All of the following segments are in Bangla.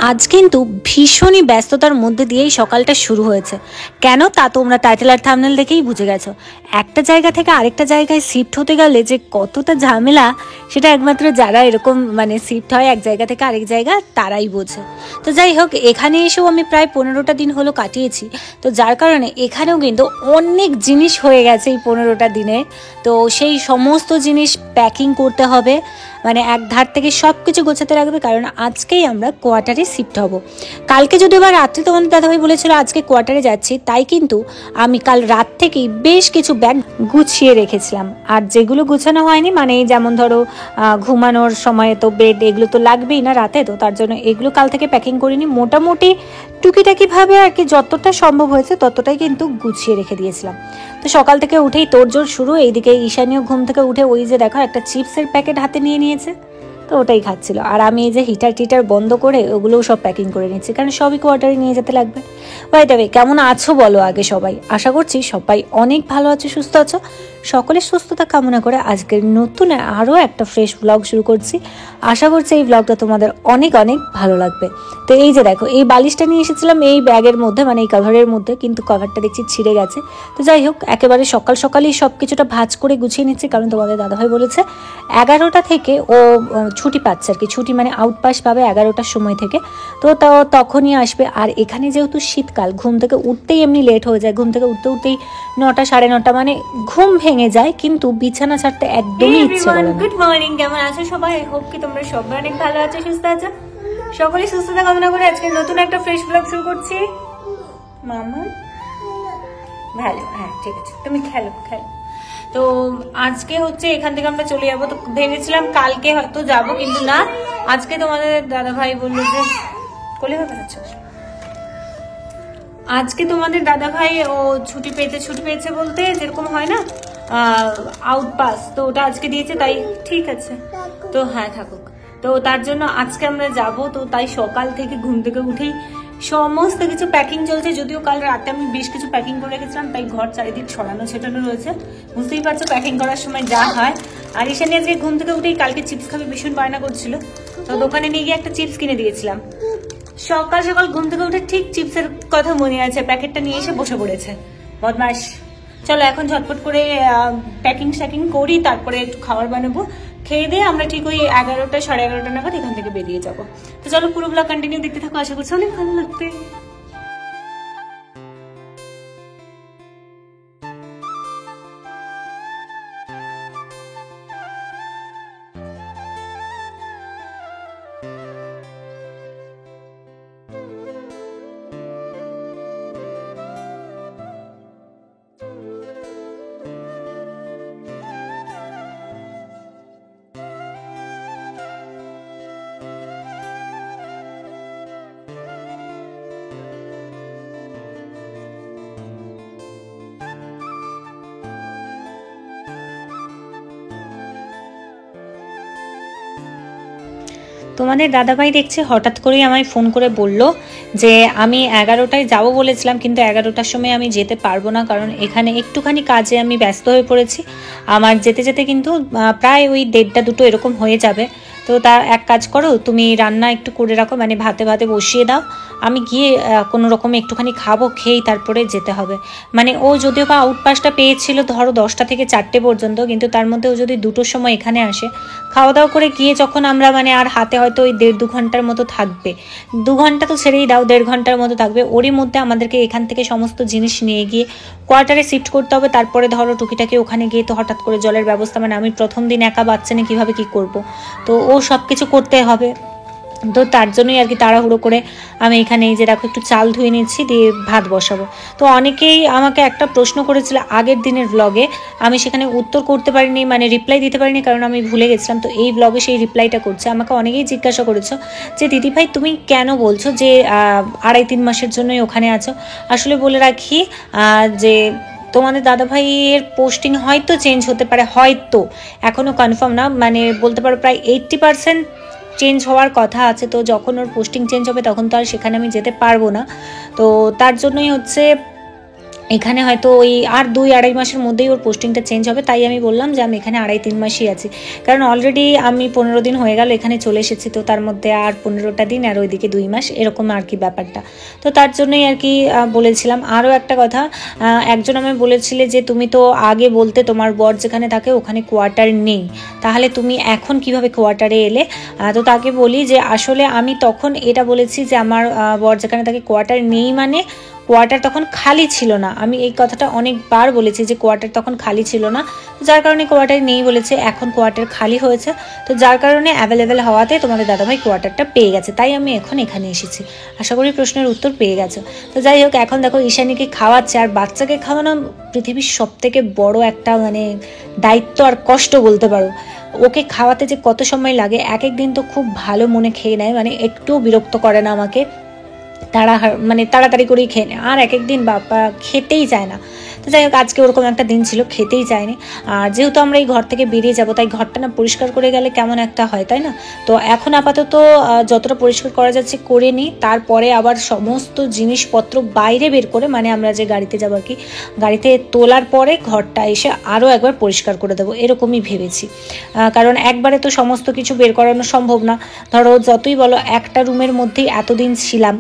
আজ কিন্তু ভীষণই ব্যস্ততার মধ্যে দিয়েই সকালটা শুরু হয়েছে। কেন তা তোমরা টাইটেল আর থাম্বনেল দেখেই বুঝে গেছো। একটা জায়গা থেকে আরেকটা জায়গায় শিফট হতে গেলে যে কতটা ঝামেলা, সেটা একমাত্র যারা এরকম শিফট হয় এক জায়গা থেকে আরেক জায়গা তারাই বোঝে। তো যাই হোক, এখানে এসেও আমি প্রায় 15টা দিন হলো কাটিয়েছি। তো যার কারণে এখানেও কিন্তু অনেক জিনিস হয়ে গেছে এই 15টা দিনে। তো সেই সমস্ত জিনিস প্যাকিং করতে হবে, এক ধার থেকে সব কিছু গোছাতে লাগবে, কারণ আজকেই আমরা কোয়ার্টারে শিফট হব। কালকে যদিও বা রাত্রে তোমাদের দাদাভাই বলেছিল আজকে কোয়ার্টারে যাচ্ছি, তাই কিন্তু আমি কাল রাত থেকেই বেশ কিছু ব্যাগ গুছিয়ে রেখেছিলাম। আর যেগুলো গুছানো হয়নি, যেমন ধরো ঘুমানোর সময় তো বেড এগুলো তো লাগবেই না রাতে, তো তার জন্য এগুলো কাল থেকে প্যাকিং করিনি। মোটামুটি টুকিটাকিভাবে আর কি যতটা সম্ভব হয়েছে ততটাই কিন্তু গুছিয়ে রেখে দিয়েছিলাম। তো সকাল থেকে উঠেই তোড়জোড় শুরু। এইদিকে ঈশানীয় ঘুম থেকে উঠে ওই যে দেখো একটা চিপসের প্যাকেট হাতে নিয়ে নিয়েছে, তো ওটাই খাচ্ছিল। আর আমি এই যে হিটার টিটার বন্ধ করে ওগুলোও সব প্যাকিং করে নিচ্ছি, কারণ সবই কোয়ার্টারে নিয়ে যেতে লাগবে। ভাই দেবে কেমন আছো বলো আগে সবাই। আশা করছি সবাই অনেক ভালো আছো, সুস্থ আছো। সকলের সুস্থতা কামনা করে আজকের নতুন আরও একটা ফ্রেশ ব্লগ শুরু করছি। আশা করছি এই ব্লগটা তোমাদের অনেক অনেক ভালো লাগবে। তো এই যে দেখো, এই বালিশটা নিয়ে এসেছিলাম এই ব্যাগের মধ্যে, এই কভারের মধ্যে, কিন্তু কভারটা দেখছি ছিঁড়ে গেছে। তো যাই হোক, একেবারে সকাল সকালই সব কিছুটা ভাঁজ করে গুছিয়ে নিচ্ছি, কারণ তোমাদের দাদাভাই বলেছে 11টা থেকে ও ছুটি পাচ্ছে আর কি। ছুটি আউটপাস পাবে 11টার সময় থেকে, তো তখনই আসবে। আর এখানে যেহেতু শীতকাল, ঘুম থেকে উঠতেই এমনি লেট হয়ে যায়। ঘুম থেকে উঠতেই 9টা 9:30 ঘুম ভেঙে যায়, কিন্তু বিছানা ছাড়তে একদমই ইচ্ছে করে না। গুড মর্নিং, কেমন আছো সবাই? হোপ কি তোমরা সবাই অনেক ভালো আছো, সুস্থ আছো। সকলেই সুস্থতা কামনা করে আজকে নতুন একটা ফ্রেশ ব্লগ শুরু করছি। মামা ভালো, হ্যাঁ ঠিক আছে, তুমি খেলো। তো আজকে হচ্ছে এখান থেকে আমরা চলে যাবো। তো ভেবেছিলাম কালকে হয়তো যাবো, কিন্তু না, আজকে তোমাদের দাদা ভাই বললো যে কোলে হবে না। আজকে তোমাদের দাদা ভাই ও ছুটি পেয়েছে বলতে যেরকম হয় না আউটপাস, তো ওটা আজকে দিয়েছে, তাই ঠিক আছে। তো হ্যাঁ থাকুক, তো তার জন্য আজকে আমরা যাব। তো তাই সকাল থেকে ঘুম থেকে উঠেই সমস্ত কিছু প্যাকিং চলছে। যদিও কাল রাতে আমি বেশ কিছু প্যাকিং করে রেখেছিলাম, তাই ঘর চারিদিক ছড়ানো ছেটানো রয়েছে, বুঝতেই পারছো প্যাকিং করার সময় যা হয়। আর ঈশানী আজকে ঘুম থেকে উঠেই কালকে চিপস খাবে ভীষণ বায়না করছিল, তো দোকানে নিয়ে গিয়ে একটা চিপস কিনে দিয়েছিলাম। সকাল সকাল ঘুম থেকে উঠে ঠিক চিপসের কথা মনে আছে, প্যাকেটটা নিয়ে এসে বসে পড়েছে, বদমাস। চলো এখন ঝটপট করে প্যাকিং শ্যাকিং করি, তারপরে একটু খাবার বানাবো। খেয়ে দিয়ে আমরা ঠিক ওই 11টা 11:30 নাগাদ এখান থেকে বেরিয়ে যাবো। তো চলো পুরো ব্লগ কন্টিনিউ দেখতে থাকো, আশা করছি অনেক ভালো লাগবে। তোমাদের দাদাভাই দেখছে হঠাৎ করেই আমায় ফোন করে বলল যে আমি 11টায় যাবো বলেছিলাম, কিন্তু 11টার সময় আমি যেতে পারবো না, কারণ এখানে একটুখানি কাজে আমি ব্যস্ত হয়ে পড়েছি। আমার যেতে যেতে কিন্তু প্রায় ওই 1:30 2 এরকম হয়ে যাবে। তো তা এক কাজ করো, তুমি রান্না একটু করে রাখো, ভাতে বসিয়ে দাও, আমি গিয়ে কোনো রকমে একটুখানি খাবো, খেয়েই তারপরে যেতে হবে। ও যদিও বা আউটপাসটা পেয়েছিল ধরো 10টা থেকে 4টে পর্যন্ত, কিন্তু তার মধ্যে ও যদি 2টোর সময় এখানে আসে, খাওয়া দাওয়া করে গিয়ে যখন আমরা আর হাতে হয়তো ওই 1.5-2 ঘন্টার মতো থাকবে। 2 ঘন্টা তো ছেড়েই দাও, 1.5 ঘন্টার মতো থাকবে। ওরই মধ্যে আমাদেরকে এখান থেকে সমস্ত জিনিস নিয়ে গিয়ে কোয়ার্টারে শিফট করতে হবে। তারপরে ধরো টুকিটাকি ওখানে গিয়ে তো হঠাৎ করে জলের ব্যবস্থা, আমি প্রথম দিন একা বাচ্চা নিয়ে কীভাবে কী করবো, তো ও সব কিছু করতে হবে। তো তার জন্যই আর কি তাড়াহুড়ো করে আমি এখানে এই যে দেখো একটু চাল ধুয়ে নিচ্ছি, দিয়ে ভাত বসাবো। তো অনেকেই আমাকে একটা প্রশ্ন করেছিল আগের দিনের ব্লগে, আমি সেখানে উত্তর করতে পারিনি, রিপ্লাই দিতে পারিনি, কারণ আমি ভুলে গেছিলাম। তো এই ব্লগে সেই রিপ্লাইটা করছে। আমাকে অনেকেই জিজ্ঞাসা করেছো যে দিদিভাই তুমি কেন বলছো যে 2.5-3 মাসের জন্যই ওখানে আছো। আসলে বলে রাখি যে তোমাদের দাদাভাইয়ের পোস্টিং হয়তো চেঞ্জ হতে পারে, হয়তো এখনও কনফার্ম না, বলতে পারো প্রায় 80% চেঞ্জ হওয়ার কথা আছে। তো যখন ওর পোস্টিং চেঞ্জ হবে তখন তো আর সেখানে আমি যেতে পারবো না। তো তার জন্যই হচ্ছে এখানে হয়তো ওই আর 2-2.5 মাসের মধ্যেই ওর পোস্টিংটা চেঞ্জ হবে, তাই আমি বললাম যে আমি এখানে 2.5-3 মাসই আছি, কারণ অলরেডি আমি 15 দিন হয়ে গেল এখানে চলে এসেছি, তো তার মধ্যে আর 15টা দিন আর ওইদিকে 2 মাস এরকম আর কি ব্যাপারটা। তো তার জন্যই আর কি বলেছিলাম। আরও একটা কথা, একজন আমায় বলেছিলে যে তুমি তো আগে বলতে তোমার বর যেখানে থাকে ওখানে কোয়ার্টার নেই, তাহলে তুমি এখন কিভাবে কোয়ার্টারে এলে? তো তাকে বলি যে আসলে আমি তখন এটা বলেছি যে আমার বর যেখানে থাকে কোয়ার্টার নেই, মানে কোয়ার্টার তখন খালি ছিল না। আমি এই কথাটা অনেকবার বলেছি যে কোয়ার্টার তখন খালি ছিল না, যার কারণে কোয়ার্টার নেই বলেছে, এখন কোয়ার্টার খালি হয়েছে, তো যার কারণে অ্যাভেলেবেল হওয়াতে তোমাদের দাদাভাই কোয়ার্টারটা পেয়ে গেছে, তাই আমি এখন এখানে এসেছি। আশা করি প্রশ্নের উত্তর পেয়ে গেছো। তো যাই হোক, এখন দেখো ঈশানীকে খাওয়াচ্ছে, আর বাচ্চাকে খাওয়ানো পৃথিবীর সবথেকে বড় একটা মানে দায়িত্ব আর কষ্ট বলতে পারো। ওকে খাওয়াতে যে কত সময় লাগে, এক এক দিন তো খুব ভালো মনে খেয়ে নেয়, মানে একটুও বিরক্ত করে না আমাকে, মানে তাড়াতাড়ি করেই খেয়ে নেয়, আর এক এক দিন বাবা খেতেই চায় না। তো যাই হোক, আজকে ওরকম একটা দিন ছিল, খেতেই চায়নি। আর যেহেতু আমরা এই ঘর থেকে বেরিয়ে যাব, তাই ঘরটা না পরিষ্কার করে গেলে কেমন একটা হয়, তাই না? তো এখন আপাতত যতটা পরিষ্কার করা যাচ্ছে করে নিই, তারপরে আবার সমস্ত জিনিসপত্র বাইরে বের করে, মানে আমরা যে গাড়িতে যাবো আর কি, গাড়িতে তোলার পরে ঘরটা এসে আরও একবার পরিষ্কার করে দেবো, এরকমই ভেবেছি। কারণ একবারে তো সমস্ত কিছু বের করানো সম্ভব না। ধরো যতই বলো, একটা রুমের মধ্যেই এতদিন ছিলাম,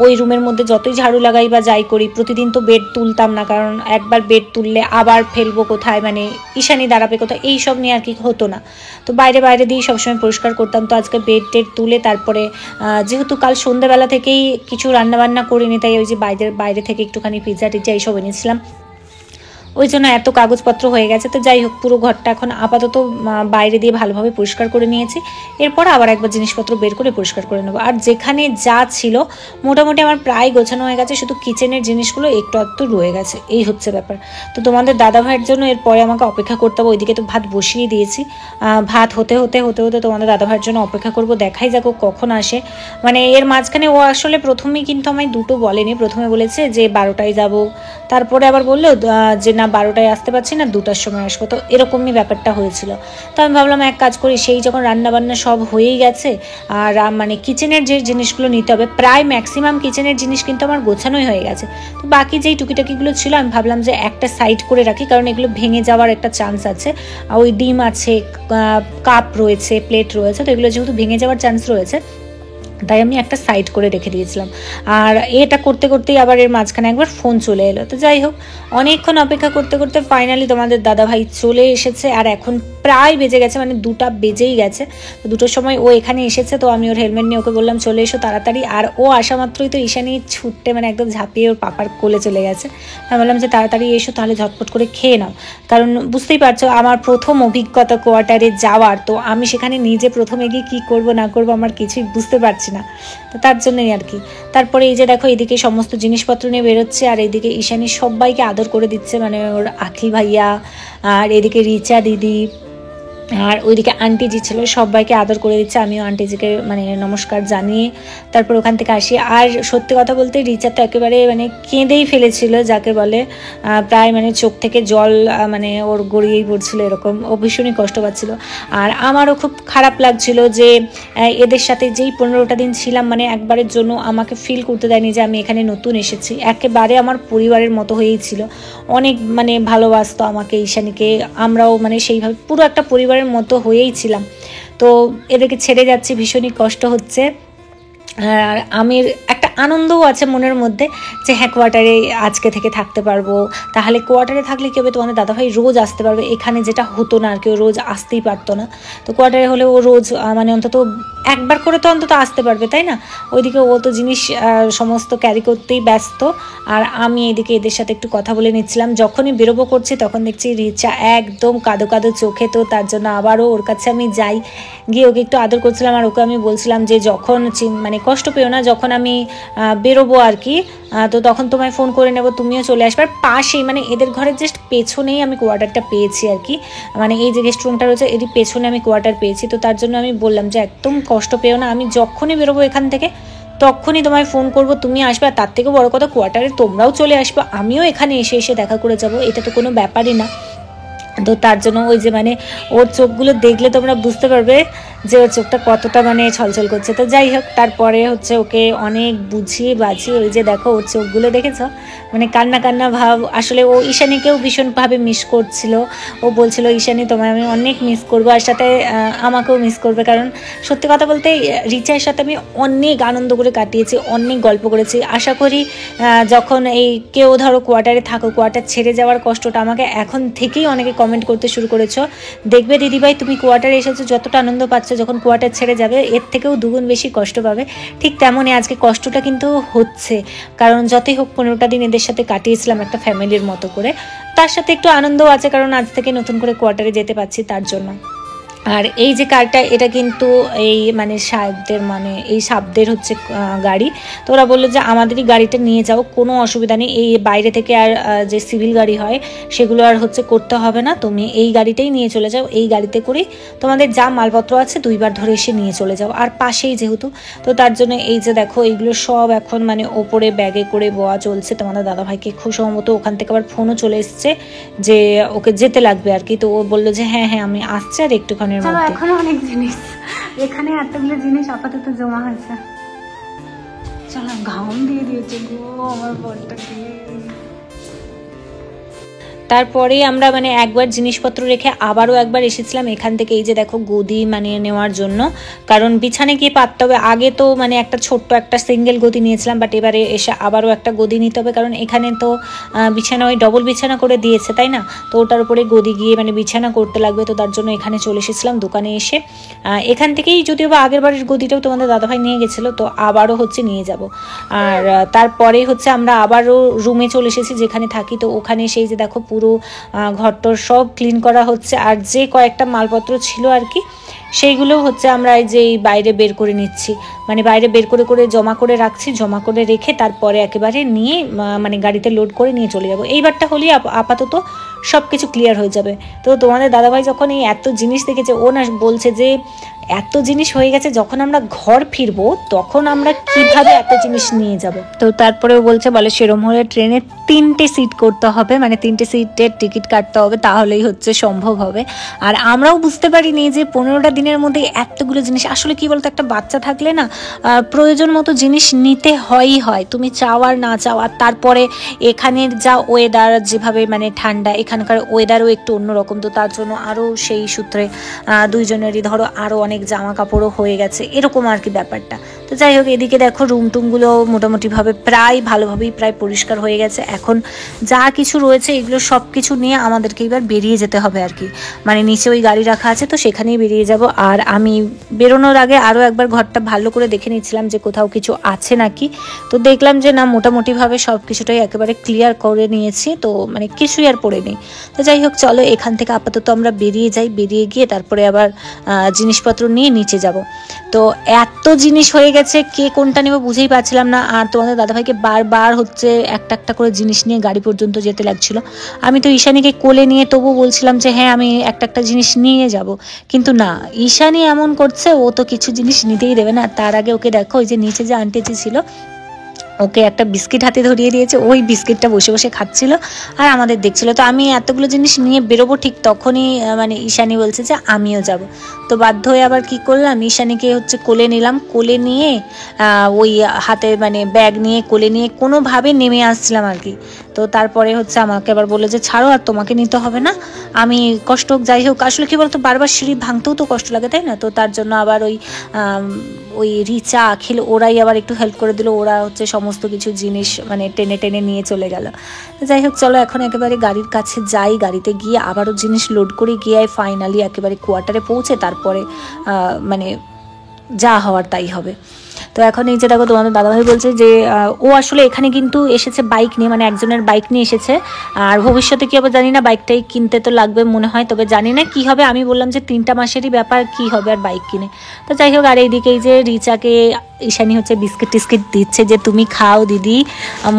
ওই রুমের মধ্যে যতই ঝাড়ু লাগাই বা যাই করি, প্রতিদিন তো বেড তুলতাম না, কারণ একবার বেড তুললে আবার ফেলবো কোথায়, মানে ঈশানী দাঁড়াবে কোথায়, এইসব নিয়ে আর কি হতো না। তো বাইরে বাইরে দিয়েই সবসময় পরিষ্কার করতাম। তো আজকে বেড টেড তুলে তারপরে যেহেতু কাল সন্ধ্যেবেলা থেকেই কিছু রান্নাবান্না করিনি, তাই ওই যে বাইরে থেকে একটুখানি পিৎজা টিজ্জা এইসব এনেছিলাম, ওই জন্য এত কাগজপত্র হয়ে গেছে। তো যাই হোক, পুরো ঘরটা এখন আপাতত বাইরে দিয়ে ভালোভাবে পরিষ্কার করে নিয়েছি, এরপর আবার একবার জিনিসপত্র বের করে পরিষ্কার করে নেবো। আর যেখানে যা ছিল মোটামুটি আমার প্রায় গোছানো হয়ে গেছে, শুধু কিচেনের জিনিসগুলো একটু একটু রয়ে গেছে, এই হচ্ছে ব্যাপার। তো তোমাদের দাদা ভাইয়ের জন্য এরপরে আমাকে অপেক্ষা করতে হবে, ওইদিকে তো ভাত বসিয়ে দিয়েছি, ভাত হতে হতে তোমাদের দাদা ভাইয়ের জন্য অপেক্ষা করব, দেখাই যাক কখন আসে। মানে এর মাঝখানে ও আসলে প্রথমেই কিন্তু আমায় দুটো বলেনি, প্রথমে বলেছে যে 12টায় যাব, তারপরে আবার বললো যে না 12টায় আসতে পারছি না, 2টার সময় আসবো, তো এরকমই ব্যাপারটা হয়েছিল। তো আমি ভাবলাম এক কাজ করি, সেই যখন রান্নাবান্না সব হয়েই গেছে, আর মানে কিচেনের যে জিনিসগুলো নিতে হবে, প্রায় ম্যাক্সিমাম কিচেনের জিনিস কিন্তু আমার গোছানোই হয়ে গেছে, তো বাকি যেই টুকিটাকিগুলো ছিল আমি ভাবলাম যে একটা সাইড করে রাখি, কারণ এগুলো ভেঙে যাওয়ার একটা চান্স আছে। ওই ডিম আছে, কাপ রয়েছে, প্লেট রয়েছে, তো এগুলো যেহেতু ভেঙে যাওয়ার চান্স রয়েছে, তাই আমি একটা সাইড করে রেখে দিয়েছিলাম। আর এটা করতে করতেই আবার এর মাঝখানে একবার ফোন চলে এলো। তো যাই হোক, অনেকক্ষণ অপেক্ষা করতে করতে ফাইনালি তোমাদের দাদাভাই চলে এসেছে, আর এখন প্রায় বেজে গেছে, মানে 2টা বেজেই গেছে। তো 2টোর সময় ও এখানে এসেছে, তো আমি ওর হেলমেট নিয়ে ওকে বললাম চলে এসো তাড়াতাড়ি, আর ও আসা মাত্রই তো ঈশানী ছুটতে মানে একদম ঝাঁপিয়ে ওর পাপার কোলে চলে গেছে। আমি বললাম যে তাড়াতাড়ি এসো, তাহলে ঝটপট করে খেয়ে নাও, কারণ বুঝতেই পারছো আমার প্রথম অভিজ্ঞতা কোয়ার্টারে যাওয়ার, তো আমি সেখানে নিজে প্রথমে গিয়ে কী করবো না করবো আমার কিছুই বুঝতে পারছি না, তো তার জন্যই আর কি। তারপরে এই যে দেখো, এদিকে সমস্ত জিনিসপত্র নিয়ে বেরোচ্ছে, আর এইদিকে ঈশানী সবাইকে আদর করে দিচ্ছে, মানে ওর আখিল ভাইয়া, আর এদিকে রিচা দিদি, আর ওইদিকে আন্টিজি ছিল, সবাইকে আদর করে দিচ্ছে। আমিও আন্টিজিকে মানে নমস্কার জানিয়ে তারপর ওখান থেকে আসি। আর সত্যি কথা বলতে রিচা তো একেবারে মানে কেঁদেই ফেলেছিল, যাকে বলে প্রায় মানে চোখ থেকে জল মানে ওর গড়িয়েই পড়ছিল, এরকম ও ভীষণই কষ্ট পাচ্ছিল। আর আমারও খুব খারাপ লাগছিল যে এদের সাথে যেই 15টা দিন ছিলাম, মানে একবারের জন্য আমাকে ফিল করতে দেয়নি যে আমি এখানে নতুন এসেছি, একেবারে আমার পরিবারের মতো হয়েই ছিল, অনেক মানে ভালোবাসতো আমাকে ঈশানীকে, আমরাও মানে সেইভাবে পুরো একটা পরিবারের মতো হয়েই ছিলাম। তো এদেরকে ছেড়ে যাচ্ছি, ভীষণই কষ্ট হচ্ছে। আর আমি একটা আনন্দও আছে মনের মধ্যে যে হ্যাঁ কোয়ার্টারে আজকে থেকে থাকতে পারবো। তাহলে কোয়ার্টারে থাকলে কী হবে, তোমাদের দাদাভাই রোজ আসতে পারবে, এখানে যেটা হতো না আর কি, ও রোজ আসতেই পারতো না। তো কোয়ার্টারে হলে ও রোজ মানে অন্তত একবার করে তো অন্তত আসতে পারবে, তাই না? ওইদিকে ও তো জিনিস সমস্ত ক্যারি করতেই ব্যস্ত, আর আমি এদিকে এদের সাথে একটু কথা বলে নিচ্ছিলাম। যখনই বেরোবো করছি তখন দেখছি রিচা একদম কাঁদো কাঁদো চোখে, তো তার জন্য আবারও ওর কাছে আমি যাই, গিয়ে ওকে একটু আদর করছিলাম, আর ওকে আমি বলছিলাম যে যখন মানে কষ্ট পেও না, যখন আমি বেরোবো আর কি, তো তখন তোমায় ফোন করে নেবো, তুমিও চলে আসবে। আর পাশেই মানে এদের ঘরের জাস্ট পেছনেই আমি কোয়ার্টারটা পেয়েছি আর কি, মানে এই যে গেস্ট রুমটা রয়েছে এরই পেছনে আমি কোয়ার্টার পেয়েছি। তো তার জন্য আমি বললাম যে একদম কষ্ট পেও না, আমি যখনই বেরোবো এখান থেকে তখনই তোমায় ফোন করব, তুমি আসবে। আর তার থেকে বড় কথা, কোয়ার্টারে তোমরাও চলে আসবে, আমিও এখানে এসে এসে দেখা করে যাব, এটা তো কোনো ব্যাপারই না। তো তার জন্য ওই যে মানে ওর চোখগুলো দেখলে তোমরা বুঝতে পারবে যে ওর চোখটা কতটা মানে ছলছল করছে। তো যাই হোক, তারপরে হচ্ছে ওকে অনেক বুঝিয়ে বাঝিয়ে, ওই যে দেখো ওর চোখগুলো দেখেছো, মানে কান্না কান্না ভাব। আসলে ও ঈশানীকেও ভীষণভাবে মিস করছিল। ও বলছিল ঈশানী তোমায় আমি অনেক মিস করবো, আর সাথে আমাকেও মিস করবে। কারণ সত্যি কথা বলতে রিচার সাথে আমি অনেক আনন্দ করে কাটিয়েছি, অনেক গল্প করেছি। আশা করি যখন এই কেউ ধরো কোয়ার্টারে থাকো, কোয়ার্টার ছেড়ে যাওয়ার কষ্টটা আমাকে এখন থেকেই অনেকে কমেন্ট করতে শুরু করেছো, দেখবে দিদিভাই তুমি কোয়ার্টারে এসেছো যতটা আনন্দ পাচ্ছ, যখন কোয়ার্টার ছেড়ে যাবে এর থেকেও দুগুণ বেশি কষ্ট পাবে। ঠিক তেমনই আজকে কষ্টটা কিন্তু হচ্ছে, কারণ যতই হোক 15টা দিন এদের সাথে কাটিয়েছিলাম একটা ফ্যামিলির মতো করে। তার সাথে একটু আনন্দও আছে, কারণ আজ থেকে নতুন করে কোয়ার্টারে যেতে পারছি তার জন্য। আর এই যে কারটা, এটা কিন্তু এই মানে সাহেবদের, মানে এই সাবদের হচ্ছে গাড়ি। তো ওরা বললো যে আমাদেরই গাড়িটা নিয়ে যাও, কোনো অসুবিধা নেই, এই বাইরে থেকে আর যে সিভিল গাড়ি হয় সেগুলো আর হচ্ছে করতে হবে না, তুমি এই গাড়িটাই নিয়ে চলে যাও, এই গাড়িতে করেই তোমাদের যা মালপত্র আছে 2বার ধরে এসে নিয়ে চলে যাও, আর পাশেই যেহেতু। তো তার জন্য এই যে দেখো এইগুলো সব এখন মানে ওপরে ব্যাগে করে বয়া চলছে। তোমাদের দাদাভাইকে খুব সম্ভবত ওখান থেকে আবার ফোনও চলে এসছে যে ওকে যেতে লাগবে আর কি। তো ও বললো যে হ্যাঁ হ্যাঁ আমি আসছি আর একটুখানি। এখনো অনেক জিনিস এখানে, এতগুলো জিনিস আপাতত জমা হয়েছে। চলো, ঘাম দিয়ে দিয়েছে গো আমার বরটাকে। তারপরে আমরা মানে একবার জিনিসপত্র রেখে আবারও একবার এসেছিলাম এখান থেকে, এই যে দেখো গদি মানে নেওয়ার জন্য, কারণ বিছানে গিয়ে পাততে হবে। আগে তো মানে একটা ছোট্ট একটা সিঙ্গেল গদি নিয়েছিলাম, বাট এবারে এসে আবারও একটা গদি নিতে হবে, কারণ এখানে তো বিছানা ওই ডবল বিছানা করে দিয়েছে তাই না, তো ওটার উপরে গদি গিয়ে মানে বিছানা করতে লাগবে। তো তার জন্য এখানে চলে এসেছিলাম দোকানে এসে। এখান থেকেই যদিও বা আগের বাড়ির গদিটাও তোমাদের দাদাভাই নিয়ে গেছিলো, তো আবারও হচ্ছে নিয়ে যাব। আর তারপরে হচ্ছে আমরা আবারও রুমে চলে এসেছি যেখানে থাকি। তো ওখানে সেই যে দেখো পুরো ঘরটর সব ক্লিন করা হচ্ছে, আর যে কয়েকটা মালপত্র ছিল আর কি সেইগুলো হচ্ছে আমরা এই যে বাইরে বের করে নিচ্ছি, মানে বাইরে বের করে করে জমা করে রাখছি, জমা করে রেখে তারপরে একেবারে নিয়ে মানে গাড়িতে লোড করে নিয়ে চলে যাব। এইবারটা হলেই আপাতত সব কিছু ক্লিয়ার হয়ে যাবে। তো তোমাদের দাদাভাই যখন এই এত জিনিস দেখেছে, ও না বলছে যে এত জিনিস হয়ে গেছে, যখন আমরা ঘর ফিরবো তখন আমরা কিভাবে এত জিনিস নিয়ে যাব। তো তারপরেও বলছে, বলে সেরম হলে ট্রেনে 3টে সিট করতে হবে, মানে 3টে সিটের টিকিট কাটতে হবে, তাহলেই হচ্ছে সম্ভব হবে। আর আমরাও বুঝতে পারিনি যে 15টা দিনের মধ্যে এতগুলো জিনিস। আসলে কি বলতো, একটা বাচ্চা থাকলে না প্রয়োজন মতো জিনিস নিতে হয়ই হয়, তুমি চাও আর না চাও। আর তারপরে এখানের যা ওয়েদার, যেভাবে মানে ঠান্ডা, এখানকার ওয়েদারও একটু অন্যরকম, তো তার জন্য আরও সেই সূত্রে দুইজনেরই ধরো আরও অনেক জামা কাপড়ও হয়ে গেছে, এরকম আর কি ব্যাপারটা। তো যাই হোক, এদিকে দেখো রুম টুমগুলো মোটামুটিভাবে প্রায় ভালোভাবেই প্রায় পরিষ্কার হয়ে গেছে। এখন যা কিছু রয়েছে এগুলো সব কিছু নিয়ে আমাদেরকে এবার বেরিয়ে যেতে হবে আর কি, মানে নিচে ওই গাড়ি রাখা আছে তো সেখানেই বেরিয়ে যাব। আর আমি বেরোনোর আগে আরও একবার ঘরটা ভালো করে দেখে নিচ্ছিলাম যে কোথাও কিছু আছে নাকি। তো দেখলাম যে না, মোটামুটিভাবে সব কিছুটাই একেবারে ক্লিয়ার করে নিয়েছি, তো মানে কিছুই আর পড়ে নেই। তো যাই হোক, চলো এখান থেকে আপাতত আমরা বেরিয়ে যাই, বেরিয়ে গিয়ে তারপরে আবার জিনিসপত্র নিয়ে নিচে যাব। তো এত জিনিস হয়ে গেছে, কে কোনটা নেবো বুঝেই পাচ্ছিলাম না। আর তোমাদের দাদাভাইকে বারবার হচ্ছে একটা একটা করে জিনিস নিয়ে গাড়ি পর্যন্ত যেতে লাগছিল। আমি তো ঈশানীকে কোলে নিয়ে তবু বলছিলাম যে হ্যাঁ আমি একটা একটা জিনিস নিয়ে যাব, কিন্তু না, ঈশানী এমন করছে, ও তো কিছু জিনিস নিতেই দেবে না। তার আগে ওকে দেখো, ওই যে নিচে যে আন্টিটি ছিল ওকে একটা বিস্কিট হাতে ধরিয়ে দিয়েছে, ওই বিস্কিটটা বসে বসে খাচ্ছিল আর আমাদের দেখছিল। তো আমি এতগুলো জিনিস নিয়ে বেরোবো, ঠিক তখনই মানে ঈশানী বলছে যে আমিও যাব। তো বাধ্য হয়ে আবার কি করলাম, ঈশানীকে হচ্ছে কোলে নিলাম, কোলে নিয়ে ওই হাতে মানে ব্যাগ নিয়ে কোলে নিয়ে কোনোভাবে নেমে আসছিলাম আর কি। তো তারপরে হচ্ছে আমাকে আবার বলে যে ছাড়ো, আর তোমাকে নিতে হবে না, আমি কষ্ট হোক যাই হোক। আসলে কি বলতো, বারবার সিঁড়ি ভাঙতেও তো কষ্ট লাগে তাই না। তো তার জন্য আবার ওই রিচা আখিল ওরাই আবার একটু হেল্প করে দিল, ওরা হচ্ছে সমস্ত কিছু জিনিস মানে টেনে টেনে নিয়ে চলে গেল। যাই হোক, চলো এখন একেবারে গাড়ির কাছে যাই, গাড়িতে গিয়ে আবারও জিনিস লোড করে গিয়ে ফাইনালি একেবারে কোয়ার্টারে পৌঁছে তারপরে মানে যা হওয়ার তাই হবে। তো এখন এই যে দেখো, তোমাদের দাদাভাই বলছে যে ও আসলে এখানে কিন্তু এসেছে বাইক নিয়ে, মানে একজনের বাইক নিয়ে এসেছে। আর ভবিষ্যতে কি হবে জানি না, বাইকটাই কিনতে তো লাগবে মনে হয়, তবে জানি না কি হবে। আমি বললাম যে 3টা মাসেরই ব্যাপার, কি হবে আর বাইক কিনে। তো যাই হোক, আর এইদিকে এই যে রিচাকে ঈশানী হচ্ছে বিস্কিট টিস্কিট দিচ্ছে যে তুমি খাও দিদি,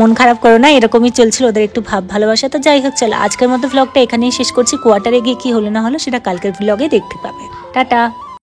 মন খারাপ করো না, এরকমই চলছিল ওদের একটু ভাব ভালোবাসা। তো যাই হোক, চলো আজকের মতো ভ্লগটা এখানেই শেষ করছি। কোয়ার্টারে গিয়ে কি হলো না হলো সেটা কালকের ভ্লগে দেখতে পাবে। টাটা।